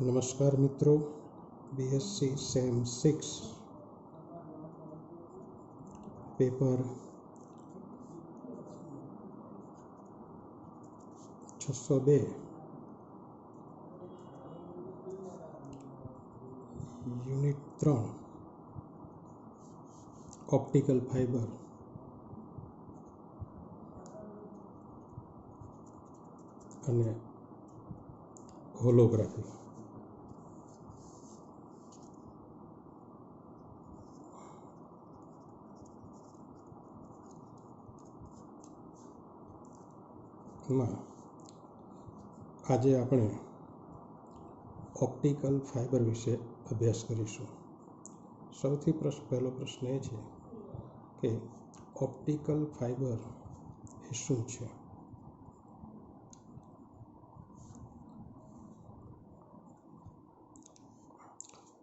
નમસ્કાર મિત્રો, BSc sem 6 paper 602 unit 3 optical fibre અને હોલોગ્રાફી. આજે આપણે ઓપ્ટિકલ ફાઇબર વિશે અભ્યાસ કરીશું. સૌથી પહેલો પ્રશ્ન એ છે કે ઓપ્ટિકલ ફાઇબર એ શું છે?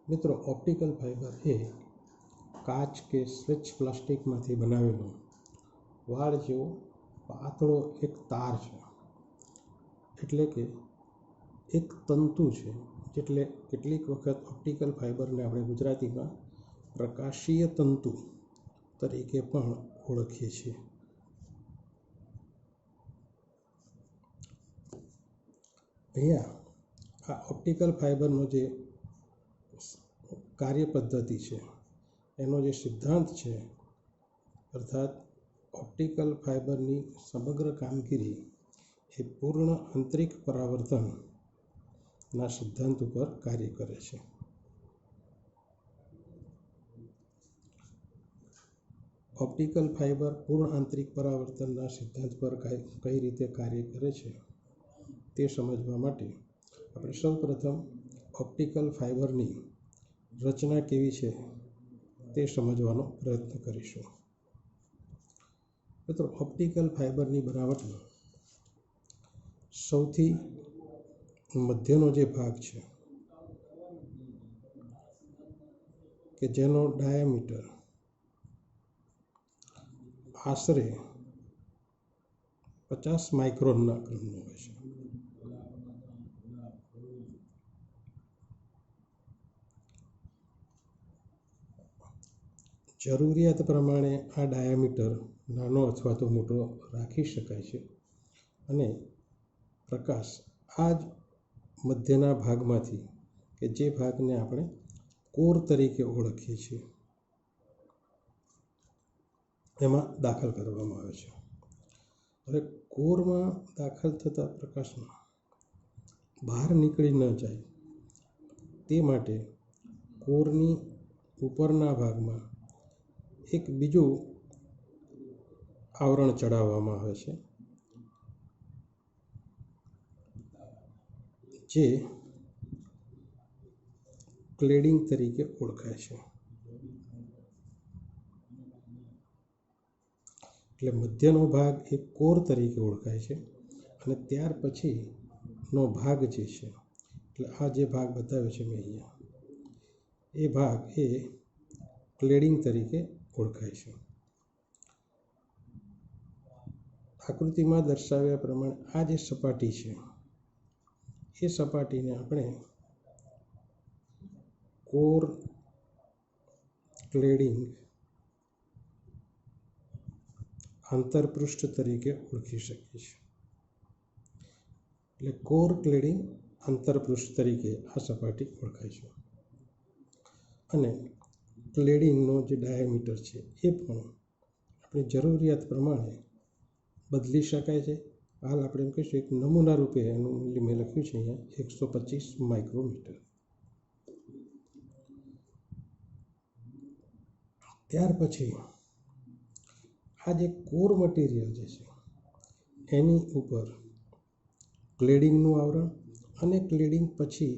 મિત્રો, ઓપ્ટિકલ ફાઇબર એ કાચ કે સ્વચ્છ પ્લાસ્ટિકમાંથી બનાવેલો વાળ જેવો પાતળો એક તાર છે, એટલે કે એક તંતુ છે. એટલે કેટલીક વખત ઓપ્ટિકલ ફાઇબરને આપણે ગુજરાતીમાં પ્રકાશીય તંતુ તરીકે પણ ઓળખીએ છીએ. અહીંયા આ ઓપ્ટિકલ ફાઇબરનો જે કાર્ય પદ્ધતિ છે, એનો જે સિદ્ધાંત છે, અર્થાત ઓપ્ટિકલ ફાઇબરની સમગ્ર કામગીરી એ પૂર્ણ આંતરિક પરાવર્તનના સિદ્ધાંત ઉપર કાર્ય કરે છે. ઓપ્ટિકલ ફાઇબર પૂર્ણ આંતરિક પરાવર્તનના સિદ્ધાંત પર કઈ રીતે કાર્ય કરે છે તે સમજવા માટે આપણે સૌપ્રથમ ઓપ્ટિકલ ફાઇબરની રચના કેવી છે તે સમજવાનો પ્રયત્ન કરીશું. મિત્રો, ઓપ્ટિકલ ફાઇબરની બનાવટમાં સૌથી મધ્યનો જે ભાગ છે કે જેનો ડાયામીટર આશરે 50 માઇક્રોનના ક્રમનો હોય છે. જરૂરિયાત પ્રમાણે આ ડાયામીટર નાનો અથવા તો મોટો રાખી શકાય છે અને પ્રકાશ આ જ મધ્યના ભાગમાંથી કે જે ભાગને આપણે કોર તરીકે ઓળખીએ છીએ એમાં દાખલ કરવામાં આવે છે. હવે કોરમાં દાખલ થતા પ્રકાશમાં બહાર નીકળી ન જાય તે માટે કોરની ઉપરના ભાગમાં એક બીજું આવરણ ચડાવવામાં આવે છે, જે ક્લેડિંગ તરીકે ઓળખાય છે. એટલે મધ્યનો ભાગ એ કોર તરીકે ઓળખાય છે અને ત્યાર પછીનો ભાગ જે છે, એટલે આ જે ભાગ બતાવ્યો છે મેં અહીંયા, એ ભાગ એ ક્લેડિંગ તરીકે ઓળખાય છે. આકૃતિમાં દર્શાવ્યા પ્રમાણે આ જે સપાટી છે એ સપાટીને આપણે કોર ક્લેડિંગ આંતરપૃષ્ઠ તરીકે ઓળખી શકીએ છીએ. એટલે કોર ક્લેડિંગ આંતરપૃષ્ઠ તરીકે આ સપાટી ઓળખાય છે. અને ક્લેડિંગનો જે ડાયામીટર છે એ પણ આપણી જરૂરિયાત પ્રમાણે બદલી શકાય છે. હાલ આપણે એમ કહીશું, એક નમૂના રૂપે એનું મૂલ્ય મેં લખ્યું છે અહીંયા 125 માઇક્રોમીટર. ત્યાર પછી આ જે કોર મટીરિયલ જે છે એની ઉપર ક્લેડિંગનું આવરણ અને ક્લેડિંગ પછી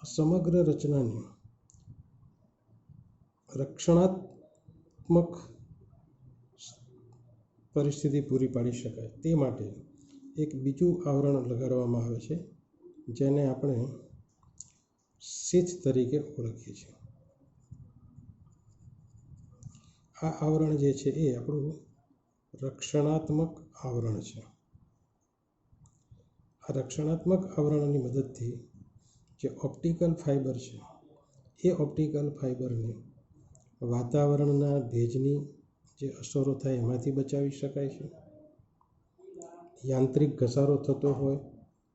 સમગ્ર રચનાને રક્ષણાત્મક પરિસ્થિતિ પૂરી પાડી શકાય તે માટે એક બીજું આવરણ લગાડવામાં આવે છે, જેને આપણે શીથ તરીકે ઓળખીએ છીએ. આ આવરણ જે છે એ આપણું રક્ષણાત્મક આવરણ છે. આ રક્ષણાત્મક આવરણની મદદથી જે ઓપ્ટિકલ ફાઇબર છે એ ઓપ્ટિકલ ફાઇબરને વાતાવરણના ભેજની જે અસરો થાય એમાંથી બચાવી શકાય છે. યાંત્રિક ઘસારો થતો હોય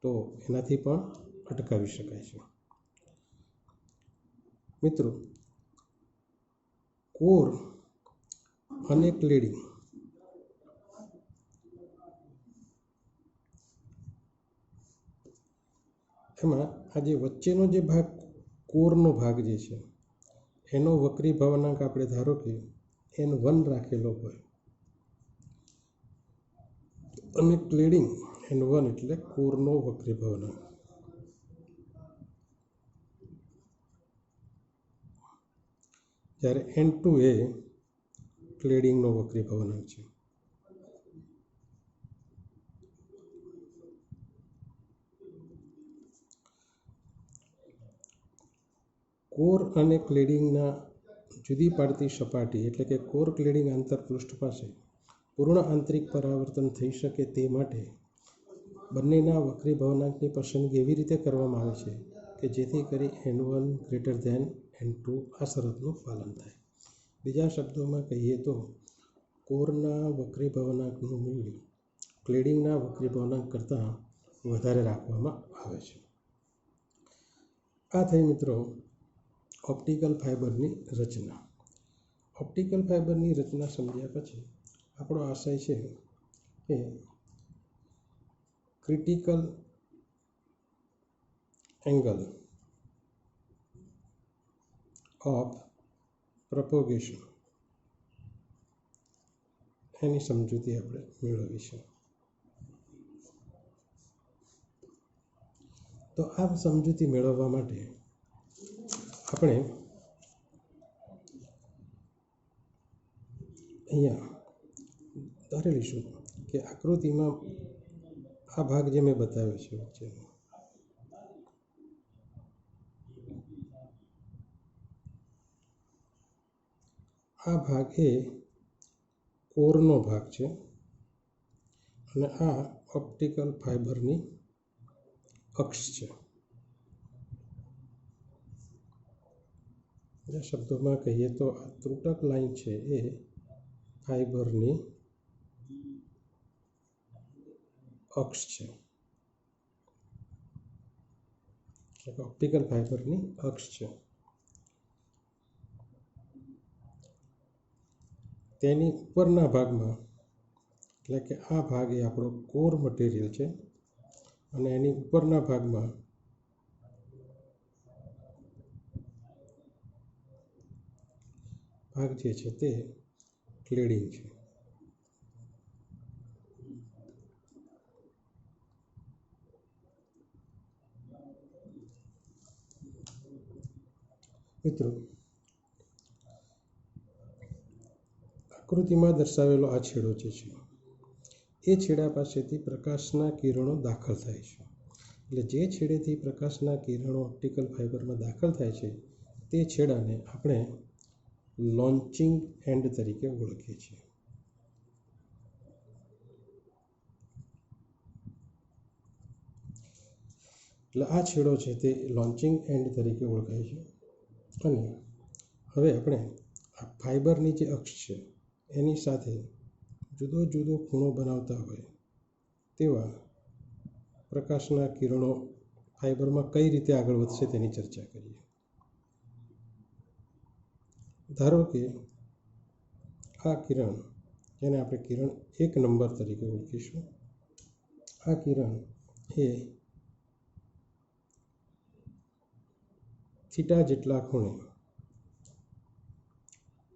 તો એનાથી પણ અટકાવી શકાય છે. મિત્રો, કોર અને ક્લેડિંગ એમાં આ જે વચ્ચેનો જે ભાગ કોરનો ભાગ જે છે એનો વક્રી ભવનાંક આપણે ધારો કે N1 રાખેલો હોય અને ક્લેડિંગ N1 એટલે કોરનો વક્રી ભવનાંક. જ્યારે N2 એ ક્લેડિંગનો વક્રી ભવનાંક છે. કોર અને ક્લેડિંગના જુદી પાડતી સપાટી એટલે કે કોર ક્લેડિંગ આંતરપૃષ્ઠ પાસે પૂર્ણ આંતરિક પરાવર્તન થઈ શકે તે માટે બંનેના વક્રી ભવનાંકની પસંદગી એવી રીતે કરવામાં આવે છે કે જેથી કરી N1 > N2 આ શરતનું પાલન થાય. બીજા શબ્દોમાં કહીએ તો કોરના વક્રી ભવનાંકનું મૂલ્ય ક્લેડિંગના વક્રી ભવનાંક કરતાં વધારે રાખવામાં આવે છે. આ થઈ મિત્રો ઓપ્ટિકલ ફાઇબરની રચના. ઓપ્ટિકલ ફાઇબરની રચના સમજ્યા પછી આપણો આશય છે કે ક્રિટિકલ એંગલ ઓફ પ્રોપોગેશન એની સમજૂતી આપણે મેળવીશું. તો આ સમજૂતી મેળવવા માટે આપણે અહીંયા ધારી લઈશું કે આકૃતિમાં આ ભાગ જે મેં બતાવ્યો છે વચ્ચેનો આ ભાગ એ કોરનો ભાગ છે અને આ ઓપ્ટિકલ ફાઇબરની અક્ષ છે. બીજા શબ્દોમાં કહીએ તો આ ત્રુટક લાઈન છે એ ફાઇબરની અક્ષ છે. ઓપ્ટિકલ ફાઇબરની અક્ષ છે. તેની ઉપરના ભાગમાં એટલે કે આ ભાગ એ આપણો કોર મટીરિયલ છે અને એની ઉપરના ભાગમાં ભાગ જે છે તે ક્લેડિંગ છે. મિત્રો, આકૃતિમાં દર્શાવેલો આ છેડો જે છે એ છેડા પાસેથી પ્રકાશના કિરણો દાખલ થાય છે. એટલે જે છેડેથી પ્રકાશના કિરણો ઓપ્ટિકલ ફાઇબરમાં દાખલ થાય છે તે છેડાને આપણે લોન્ચિંગ એન્ડ તરીકે ઓળખીએ છીએ. એટલે આ છેડો છે તે લોન્ચિંગ એન્ડ તરીકે ઓળખાય છે. અને હવે આપણે આ ફાઇબરની જે અક્ષ છે એની સાથે જુદો જુદો ખૂણો બનાવતા હોય તેવા પ્રકાશના કિરણો ફાઇબરમાં કઈ રીતે આગળ વધશે તેની ચર્ચા કરીએ. ધારો કે આ કિરણ, જેને આપણે કિરણ 1 નંબર તરીકે ઓળખીશું, આ કિરણ એ થીટા જેટલા ખૂણે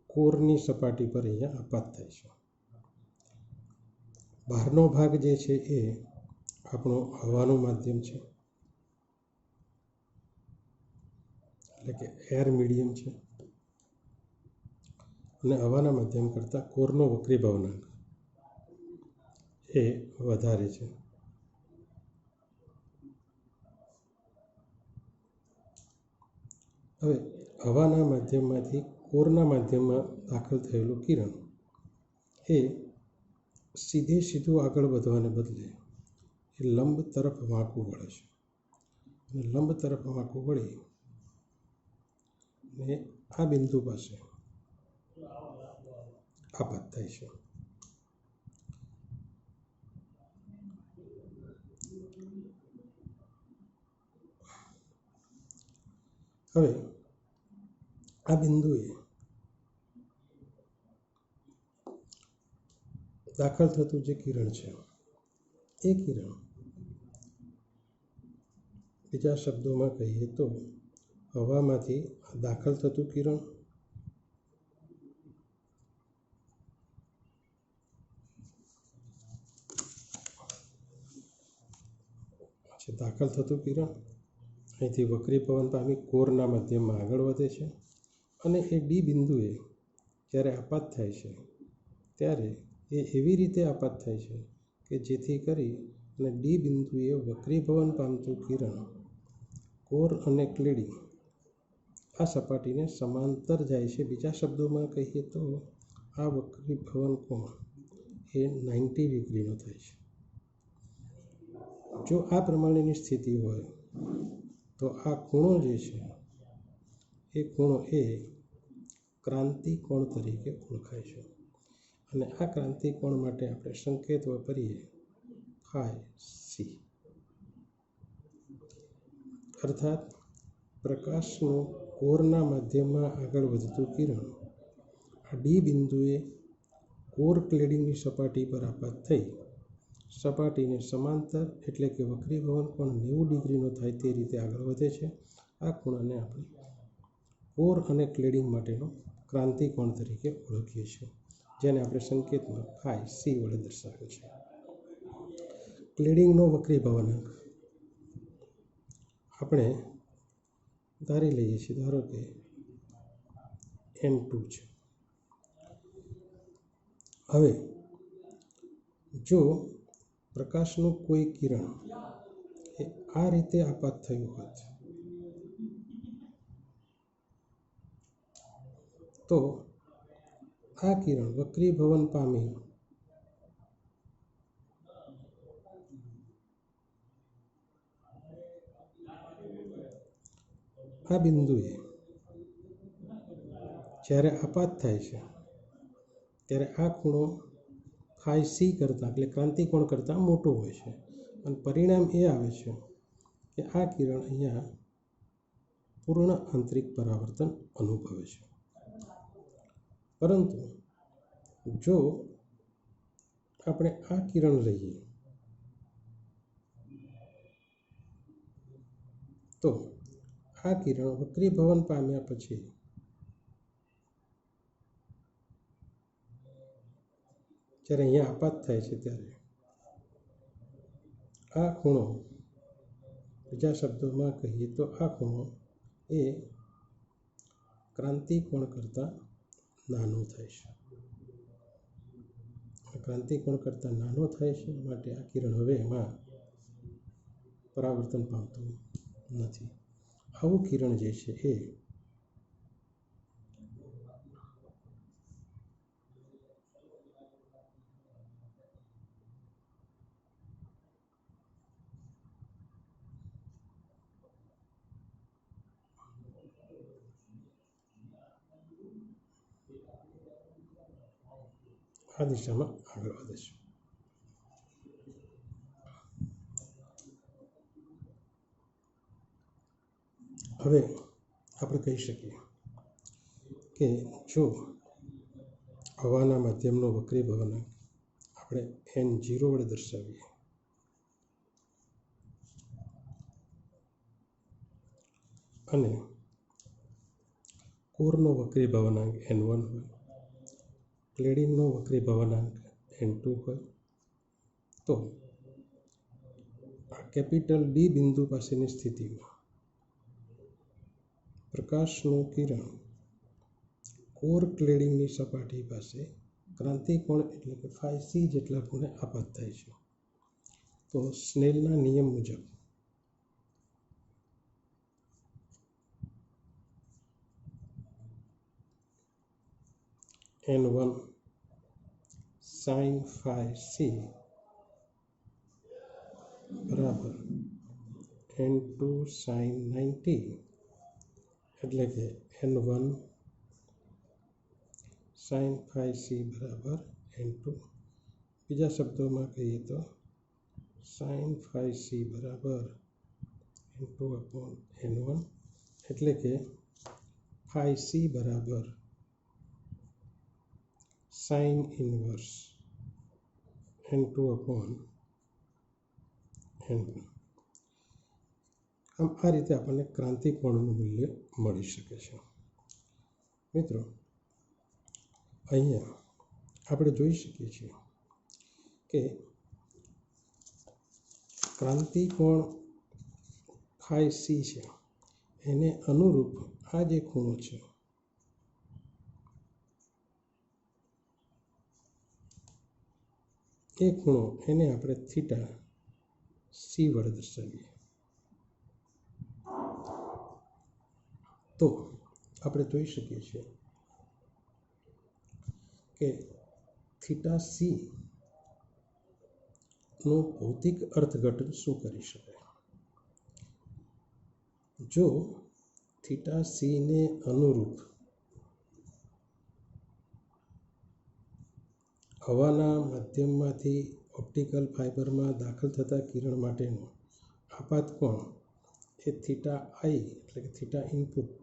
કોરની સપાટી પર અહીંયા આપાત થાય છે. બહારનો ભાગ જે છે એ આપણો હવાનું માધ્યમ છે એટલે કે એર મીડિયમ છે અને હવાના માધ્યમ કરતાં કોરનો વક્રી ભવનાંક એ વધારે છે. હવે હવાના માધ્યમમાંથી કોરના માધ્યમમાં દાખલ થયેલું કિરણ એ સીધું આગળ વધવાને બદલે એ લંબ તરફ વાંકું વળે છે અને લંબ તરફ વાંકું વળી ને આ બિંદુ પાસે આપાત થાય છે. હવે આ બિંદુએ દાખલ થતું જે કિરણ છે એ કિરણ, બીજા શબ્દોમાં કહીએ તો હવામાંથી દાખલ થતું કિરણ દાખલ થતું કિરણ અહીંથી વક્રીભવન પામી કોરના મધ્યમાં આગળ વધે છે અને એ ડી બિંદુએ જ્યારે આપાત થાય છે ત્યારે એ એવી રીતે આપાત થાય છે કે જેથી કરી અને ડી બિંદુએ વક્રીભવન પામતું કિરણ કોર અને ક્લેડિંગ આ સપાટીને સમાંતર જાય છે. બીજા શબ્દોમાં કહીએ તો આ વક્રીભવન કોણ એ 90 ડિગ્રીનો થાય છે. જો આ પ્રમાણેની સ્થિતિ હોય તો આ ખૂણો જે છે એ ખૂણો એ ક્રાંતિકોણ તરીકે ઓળખાય છે અને આ ક્રાંતિકોણ માટે આપણે સંકેત વાપરીએ ફાઈ સી, અર્થાત પ્રકાશનું કોરના માધ્યમમાં આગળ વધતું કિરણ આ ડી બિંદુએ કોર ક્લેડિંગની સપાટી પર આપાત થઈ સપાટીને સમાંતર એટલે કે વક્રીભવન કોણ 90 ડિગ્રીનો થાય તે રીતે આગળ વધે છે. આ ખૂણાને આપણે કોર અને ક્લેડિંગ માટેનો ક્રાંતિકોણ તરીકે ઓળખીએ છીએ, જેને આપણે સંકેતમાં ફાઈ સી વડે દર્શાવ્યો છે. ક્લેડિંગનો વક્રીભવનાંક આપણે ધારી લઈએ છીએ, ધારો કે N2 છે. હવે જો પ્રકાશનું કોઈ કિરણ એ આ રીતે આપાત થયું હોત તો આ કિરણ વક્રીભવન પામી આ બિંદુએ જ્યારે આપાત થાય છે ત્યારે આ ખૂણો ફાઈ સી કરતાં એટલે ક્રાંતિકોણ કરતાં મોટો હોય છે અને પરિણામ એ આવે છે કે આ કિરણ અહીંયા પૂર્ણ આંતરિક પરાવર્તન અનુભવે છે. પરંતુ જો આપણે આ કિરણ લઈએ તો આ કિરણ વક્રીભવન પામ્યા પછી જ્યારે અહીંયા આપાત થાય છે ત્યારે આ ખૂણો, બીજા શબ્દોમાં કહીએ તો આ ખૂણો એ ક્રાંતિકોણ કરતાં નાનો થાય છે. ક્રાંતિકોણ કરતાં નાનો થાય છે માટે આ કિરણ હવે એમાં પરાવર્તન પામતું નથી. આવું કિરણ જે છે એ આ દિશામાં આગળ વધે છે. હવે આપણે કહી શકીએ કે જો હવાના માધ્યમનો વક્રીભવનાંક આપણે N0 વડે દર્શાવીએ અને કોરનો વક્રીભવનાંક N1 હોય, ક્લેડિંગનો વક્રીભવનાંક N2 હોય તો આ કેપિટલ ડી બિંદુ પાસેની સ્થિતિમાં પ્રકાશનું કિરણ કોર ક્લેડિંગની સપાટી પાસે ક્રાંતિકોણ એટલે કે ફાઈ સી જેટલા ખૂણે આપાત થાય છે. તો સ્નેલના નિયમ મુજબ N1 sin phi c બરાબર n2 sin 90 એટલે કે n1 sin phi c બરાબર n2. બીજા શબ્દોમાં કહીએ તો sin phi c બરાબર n2 upon n1 એટલે કે phi c બરાબર sin inverse n2 upon n1. આમ આ રીતે આપણને ક્રાંતિકોણનું મૂલ્ય મળી શકે છે. મિત્રો, અહીંયા આપણે જોઈ શકીએ છીએ કે ક્રાંતિકોણ phi c છે એને અનુરૂપ આ જે ખૂણો છે એ ખૂણો એને આપણે થીટા c વડે દર્શાવીએ તો આપણે જોઈ શકીએ છીએ કે થીટા c નું ભૌતિક અર્થઘટન શું કરી શકાય. જો થીટા c ને અનુરૂપ હવાના માધ્યમમાંથી ઓપ્ટિકલ ફાઇબરમાં દાખલ થતા કિરણ માટેનો આપાત કોણ એ થીટા i એટલે કે થીટા ઇનપુટ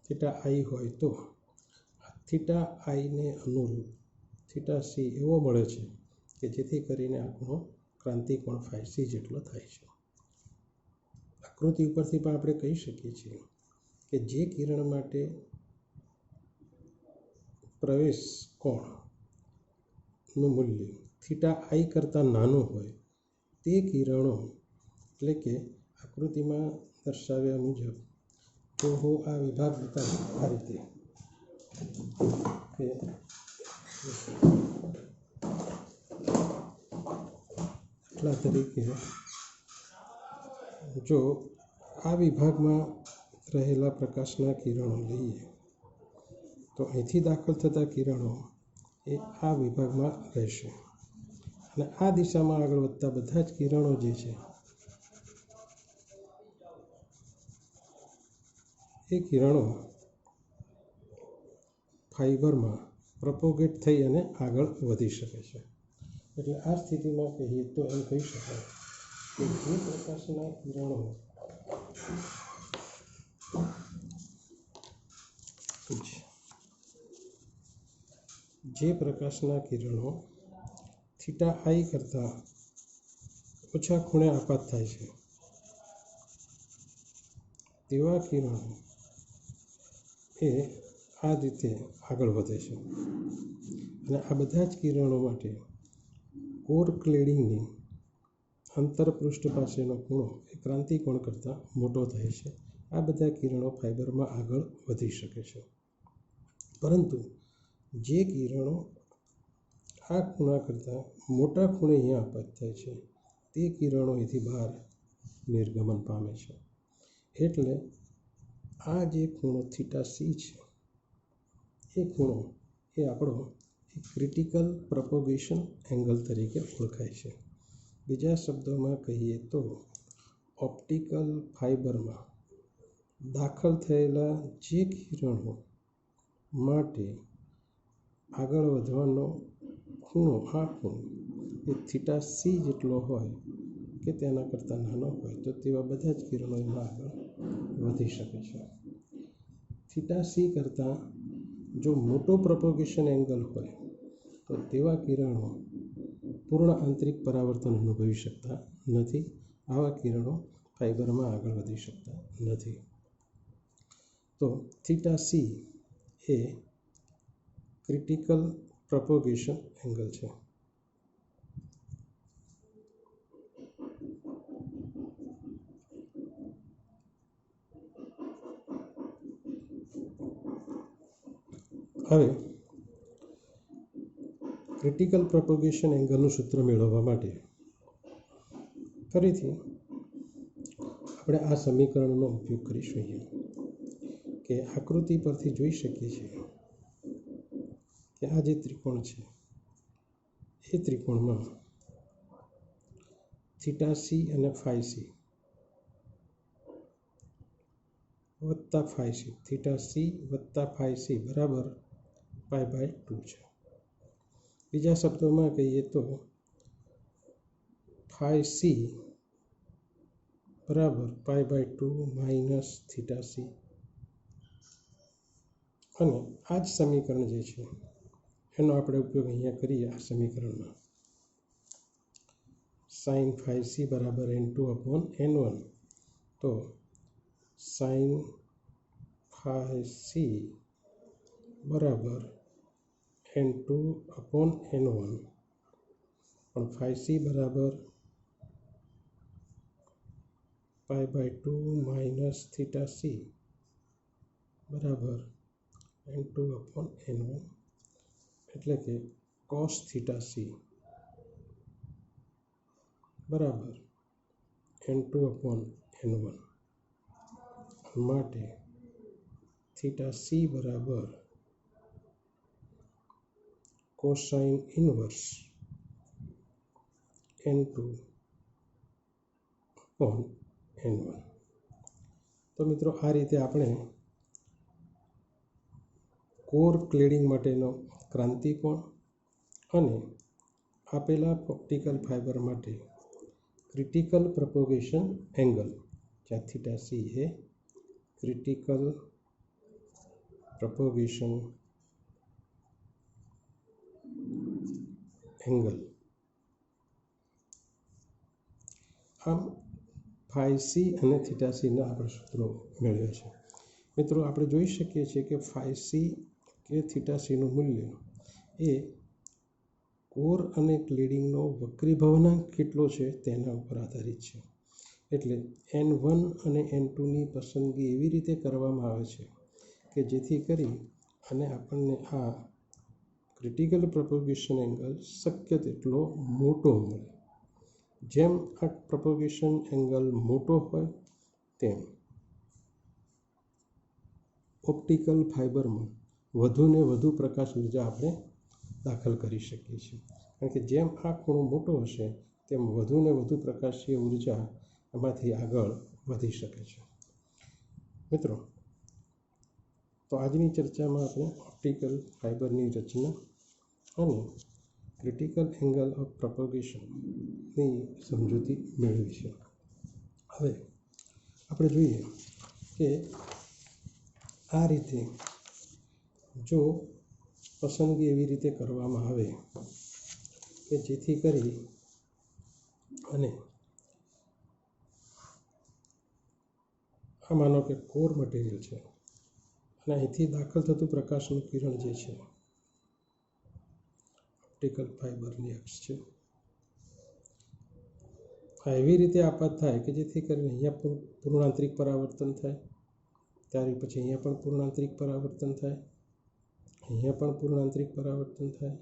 થીટા i હોય તો થીટા i ને અનુરૂપ થીટા c એવો મળે છે કે જેથી કરીને આ ખૂણો ક્રાંતિકોણ phi c જેટલો થાય છે. આકૃતિ ઉપરથી પણ આપણે કહી શકીએ છીએ કે જે કિરણ માટે પ્રવેશ કોણનું મૂલ્ય થીટા i કરતાં નાનું હોય તે કિરણો એટલે કે આકૃતિમાં દર્શાવ્યા મુજબ તો હું આ વિભાગ બતાવું આ રીતે કે દાખલા તરીકે જો આ વિભાગમાં રહેલા પ્રકાશના કિરણો લઈએ તો અહીંથી દાખલ થતા કિરણો એ આ વિભાગમાં રહેશે અને આ દિશામાં આગળ વધતા બધા જ કિરણો જે છે એ કિરણો ફાઇબરમાં પ્રોપોગેટ થઈ અને આગળ વધી શકે છે. એટલે આ સ્થિતિમાં કહીએ તો એમ કહી શકાય કે જે પ્રકાશના કિરણો થીટા i કરતાં ઓછા ખૂણે આપાત થાય છે તેવા કિરણો એ આ રીતે આગળ વધે છે અને આ બધા જ કિરણો માટે કોર ક્લેડિંગની અંતરપૃષ્ઠ પાસેનો ખૂણો એ ક્રાંતિકોણ કરતાં મોટો થાય છે. આ બધા કિરણો ફાઇબરમાં આગળ વધી શકે છે, પરંતુ જે કિરણો આ ખૂણા કરતાં મોટા ખૂણે અહીંયા આપાત થાય છે તે કિરણો અહીંથી બહાર નિર્ગમન પામે છે. એટલે આ જે ખૂણો થીટા c છે એ ખૂણો એ આપણો ક્રિટિકલ પ્રોપોગેશન એંગલ તરીકે ઓળખાય છે. બીજા શબ્દોમાં કહીએ તો ઓપ્ટિકલ ફાઇબરમાં દાખલ થયેલા જે કિરણો માટે આગળ વધવાનો ખૂણો આ ખૂણો એ થીટા c જેટલો હોય કે તેના કરતાં નાનો હોય તો તેવા બધા જ કિરણો એમાં આગળ વધી શકે છે. થીટા c કરતાં જો મોટો પ્રોપોગેશન એંગલ હોય તો તેવા કિરણો પૂર્ણ આંતરિક પરાવર્તન અનુભવી શકતા નથી. આવા કિરણો ફાઇબરમાં આગળ વધી શકતા નથી. તો થીટા c એ ક્રિટિકલ પ્રોપોગેશન એંગલ છે. હવે ક્રિટિકલ પ્રોપોગેશન એંગલનું સૂત્ર મેળવવા માટે ફરીથી આપણે આ સમીકરણનો ઉપયોગ કરીશું. અહીંયા કે આકૃતિ પરથી જોઈ શકીએ છીએ કે આ જે ત્રિકોણ છે એ ત્રિકોણમાં થીટા સી અને ફાઈ સી વત્તા ફાઈ સી, થીટા સી વત્તા ફાઈ સી બરાબર π/2 છે. બીજા શબ્દોમાં કહીએ તો ફાઈ સી બરાબર π/2 માઇનસ થીટા સી. અને આ જ સમીકરણ જે છે એનો આપણે ઉપયોગ અહીંયા કરીએ. આ સમીકરણમાં સાઇન ફાઈ સી બરાબર n2/n1, તો સાઇન ફાઈ સી બરાબર n2/n1, પણ ફાઈ સી બરાબર π/2 માઇનસ થીટા સી બરાબર n2/n1, એટલે કે કોસ થીટા સી બરાબર n2/n1 માટે થીટા સી બરાબર કોસાઇન ઇનવર્સ n2/n1. તો મિત્રો, આ રીતે આપણે કોર ક્લેડિંગ માટેનો ક્રાંતિકોણ અને આપેલા ઓપ્ટિકલ ફાઇબર માટે ક્રિટિકલ પ્રોપોગેશન એંગલ, જ્યાં થીટા સી એ ક્રિટિકલ પ્રોપોગેશન એંગલ, આમ ફાઈ સી અને થીટા સીના આપણે સૂત્રો મેળવ્યા છે. મિત્રો, આપણે જોઈ શકીએ છીએ કે ફાઈ સી કે થીટા સીનું મૂલ્ય એ કોર અને ક્લેડિંગનો વક્રીભવનાંક કેટલો છે તેના ઉપર આધારિત છે. એટલે n1 અને n2ની પસંદગી એવી રીતે કરવામાં આવે છે કે જેથી કરી અને આપણને આ ક્રિટિકલ પ્રોપોગેશન એંગલ શક્ય તેટલો મોટો મળે. જેમ આ પ્રોપોગેશન એંગલ મોટો હોય તેમ ઓપ્ટિકલ ફાઇબરમાં વધુને વધુ પ્રકાશ ઉર્જા આપણે દાખલ કરી શકીએ છીએ. કારણ કે જેમ આ ખૂણો મોટો હશે તેમ વધુને વધુ પ્રકાશીય ઉર્જા એમાંથી આગળ વધી શકે છે. મિત્રો, તો આજની ચર્ચામાં આપણે ઓપ્ટિકલ ફાઇબરની રચના અને ક્રિટિકલ એંગલ ઓફ પ્રોપોગેશનની સમજૂતી મેળવી છે. હવે આપણે જોઈએ કે આ રીતે જો પસંદગી એવી રીતે કરવામાં આવે કે જેથી કરી અને આ માનો કે કોર મટીરિયલ છે અને અહીંથી દાખલ થતું પ્રકાશનું કિરણ જે છે ઓપ્ટિકલ ફાઇબરની અક્ષ છે, આ એવી રીતે આપાત થાય કે જેથી કરીને અહીંયા પણ પૂર્ણાંતરિક પરાવર્તન થાય, ત્યાર પછી અહીંયા પણ પૂર્ણાંતરિક પરાવર્તન થાય, અહીંયા પણ પૂર્ણાંતરિક પરાવર્તન થાય,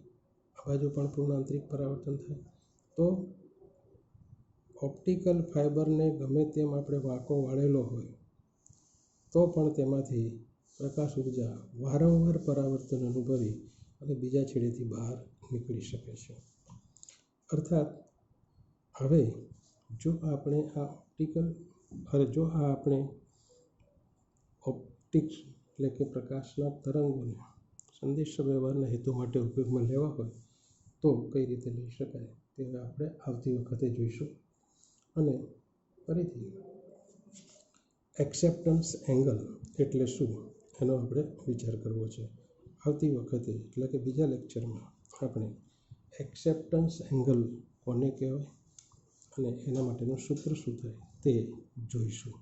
આ બાજુ પણ પૂર્ણાંતરિક પરાવર્તન થાય. તો ઓપ્ટિકલ ફાઇબરને ગમે તેમ આપણે વાંકો વાળેલો હોય તો પણ તેમાંથી પ્રકાશ ઉર્જા વારંવાર પરાવર્તન અનુભવી અને બીજા છેડેથી બહાર નીકળી શકે છે. અર્થાત હવે જો આપણે ઓપ્ટિક્સ એટલે કે પ્રકાશના તરંગોને સંદેશાવ્યવહારના હેતુ માટે ઉપયોગમાં લેવા હોય તો કઈ રીતે લઈ શકાય તે આપણે આવતી વખતે જોઈશું. અને ફરીથી એક્સેપ્ટન્સ એંગલ એટલે શું એનો આપણે વિચાર કરવો છે. આવતી વખતે એટલે કે બીજા લેક્ચરમાં આપણે એક્સેપ્ટન્સ એંગલ કોને કહેવાય અને એના માટેનું સૂત્ર શું થાય તે જોઈશું.